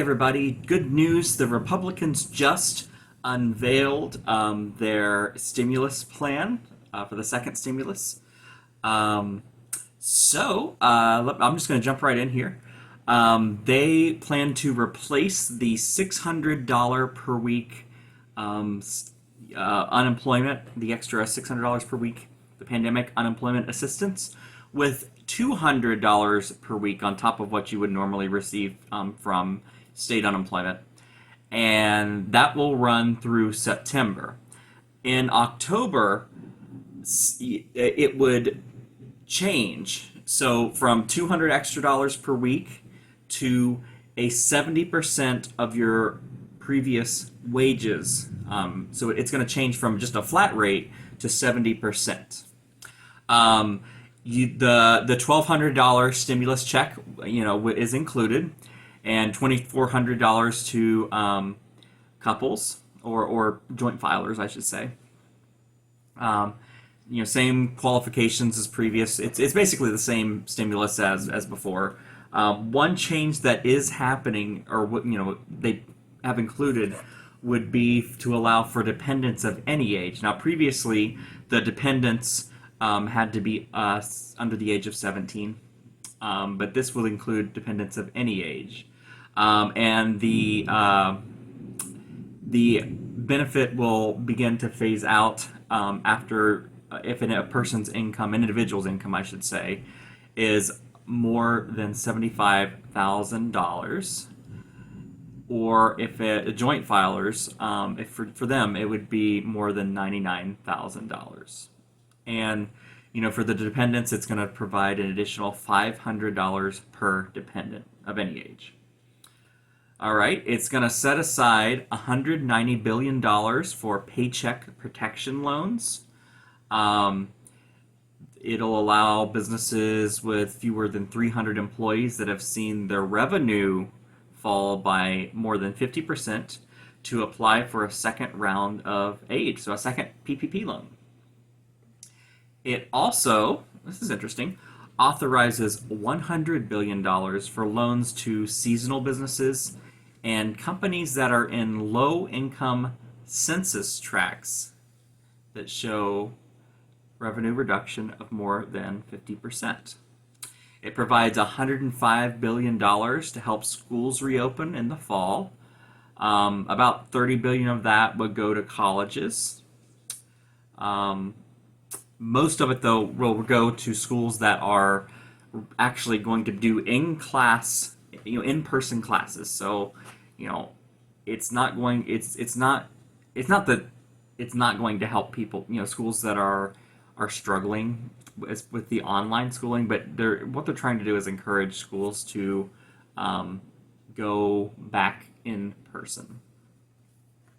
everybody. Good news. The Republicans just unveiled their stimulus plan for the second stimulus. Um, I'm just going to jump right in here. They plan to replace the $600 per week um, unemployment, the extra $600 per week, the pandemic unemployment assistance, with $200 per week on top of what you would normally receive from state unemployment. And that will run through September. In October, it would change. So from 200 extra dollars per week to a 70% of your previous wages. So it's going to change from just a flat rate to 70%. The $1,200 stimulus check, is included, and $2,400 to couples or joint filers, I should say. Same qualifications as previous. It's basically the same stimulus as before. One change that is happening, or what they have included, would be to allow for dependents of any age. Now, previously, the dependents had to be under the age of 17, but this will include dependents of any age, and the benefit will begin to phase out after if a person's income, an individual's income, I should say, is more than $75,000, or if joint filers, if for them it would be more than $99,000. And for the dependents, it's going to provide an additional $500 per dependent of any age. All right, it's going to set aside $190 billion for paycheck protection loans. It'll allow businesses with fewer than 300 employees that have seen their revenue fall by more than 50% to apply for a second round of aid, so a second PPP loan. It also, this is interesting, authorizes $100 billion for loans to seasonal businesses and companies that are in low-income census tracts that show revenue reduction of more than 50%. It provides $105 billion to help schools reopen in the fall. About $30 billion of that would go to colleges. Most of it, though, will go to schools that are actually going to do in-class, in-person classes. So, it's not going that it's not going to help people, schools that are struggling with the online schooling, but what they're trying to do is encourage schools to go back in person.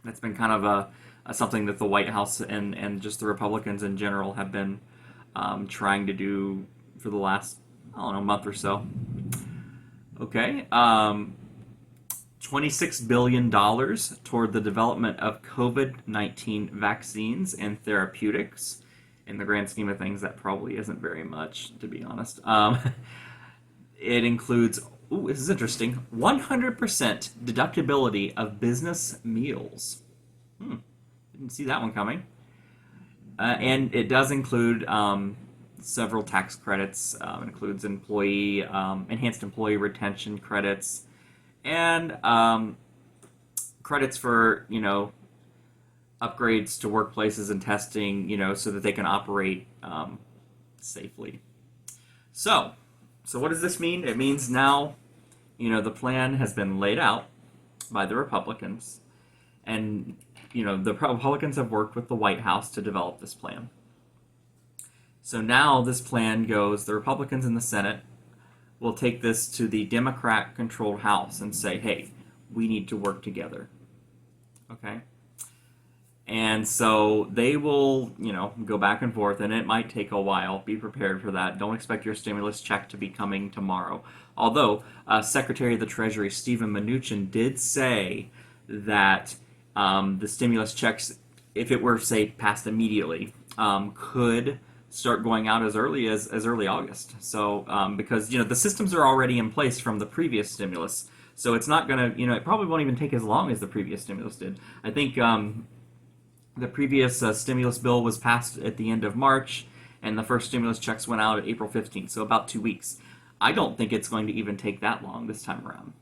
That's been kind of a something that the White House and just the Republicans in general have been trying to do for the last, month or so. Okay. $26 billion toward the development of COVID-19 vaccines and therapeutics. In the grand scheme of things, that probably isn't very much, to be honest. It includes, this is interesting, 100% deductibility of business meals. Didn't see that one coming. And it does include several tax credits. It includes enhanced employee retention credits, and credits for, upgrades to workplaces and testing, so that they can operate safely. So what does this mean? It means now, the plan has been laid out by the Republicans, and the Republicans have worked with the White House to develop this plan. So now this plan goes, the Republicans in the Senate will take this to the Democrat-controlled House and say, hey, we need to work together. Okay? And so they will, go back and forth, and it might take a while. Be prepared for that. Don't expect your stimulus check to be coming tomorrow. Although Secretary of the Treasury Steven Mnuchin did say that the stimulus checks, if it were, say, passed immediately, could start going out as early as early August. So because the systems are already in place from the previous stimulus, So it's not going to, it probably won't even take as long as the previous stimulus did. I think the previous stimulus bill was passed at the end of March, and the first stimulus checks went out at April 15th, so about 2 weeks. I don't think it's going to even take that long this time around.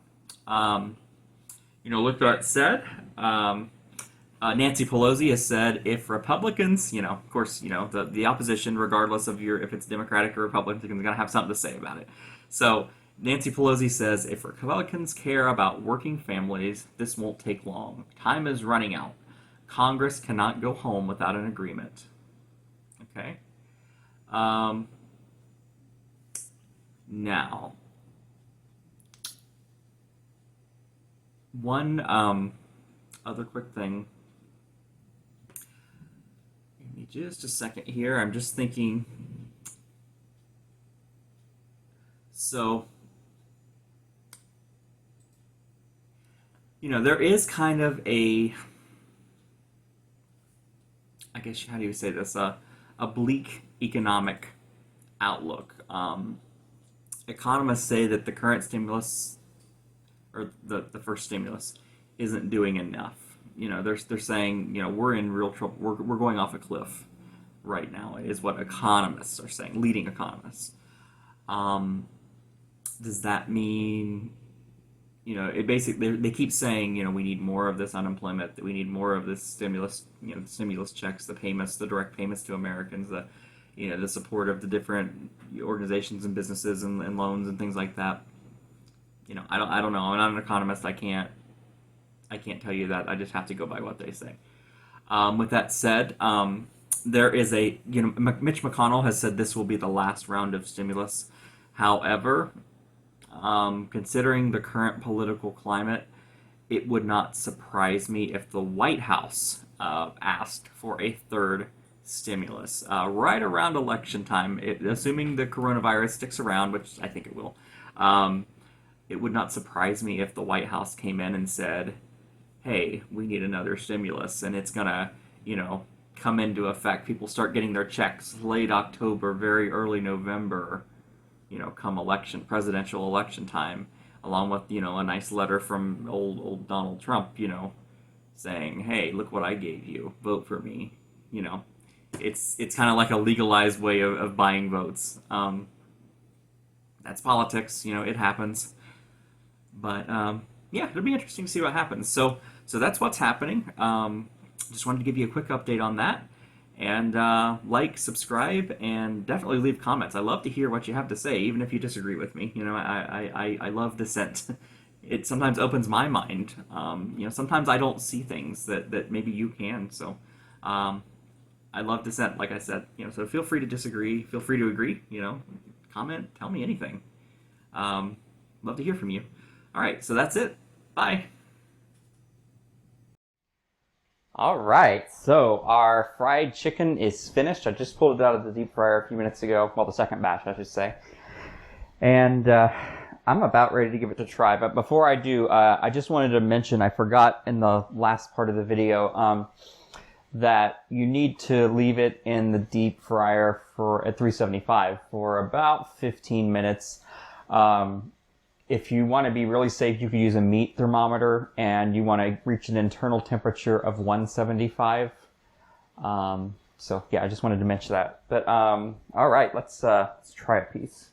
With that said, Nancy Pelosi has said if Republicans, of course, the opposition, regardless of if it's Democratic or Republican, is going to have something to say about it. So Nancy Pelosi says if Republicans care about working families, this won't take long. Time is running out. Congress cannot go home without an agreement. Okay? Now, one other quick thing. Give me just a second here. I'm just thinking. So, there is kind of a, I guess, how do you say this? A bleak economic outlook. Economists say that the current stimulus, or the first stimulus, isn't doing enough. They're saying, we're in real trouble. We're going off a cliff right now, is what economists are saying, leading economists. Does that mean, it basically, they keep saying, we need more of this unemployment, that we need more of this stimulus, stimulus checks, the payments, the direct payments to Americans, the support of the different organizations and businesses and loans and things like that. I don't know. I'm not an economist. I can't tell you that. I just have to go by what they say. With that said, there is Mitch McConnell has said this will be the last round of stimulus. However, considering the current political climate, it would not surprise me if the White House asked for a third stimulus right around election time, assuming the coronavirus sticks around, which I think it will. It would not surprise me if the White House came in and said, hey, we need another stimulus, and it's going to, come into effect. People start getting their checks late October, very early November, come presidential election time, along with, a nice letter from old Donald Trump, saying, hey, look what I gave you, vote for me. It's kind of like a legalized way of buying votes. That's politics, it happens. But yeah, it'll be interesting to see what happens. So that's what's happening. Just wanted to give you a quick update on that. And like, subscribe, and definitely leave comments. I love to hear what you have to say, even if you disagree with me. I love dissent. It sometimes opens my mind. Sometimes I don't see things that maybe you can. So I love dissent, like I said. So feel free to disagree. Feel free to agree. Comment. Tell me anything. Love to hear from you. All right, so that's it. Bye. All right, so our fried chicken is finished. I just pulled it out of the deep fryer a few minutes ago. Well, the second batch, I should say. And I'm about ready to give it a try. But before I do, I just wanted to mention, I forgot in the last part of the video, that you need to leave it in the deep fryer at 375 for about 15 minutes. If you want to be really safe, you could use a meat thermometer, and you want to reach an internal temperature of 175. So yeah, I just wanted to mention that. But all right, let's try a piece.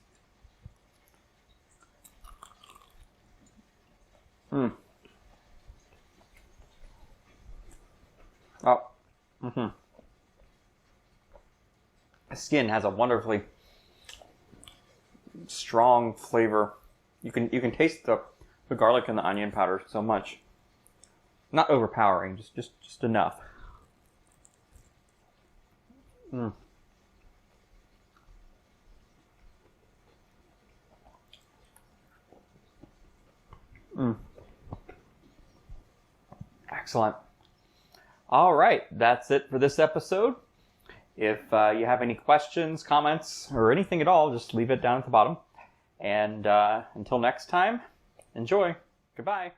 Oh. The skin has a wonderfully strong flavor. You can taste the garlic and the onion powder so much. Not overpowering, just enough. Excellent. All right, that's it for this episode. If you have any questions, comments, or anything at all, just leave it down at the bottom. And until next time, enjoy. Goodbye.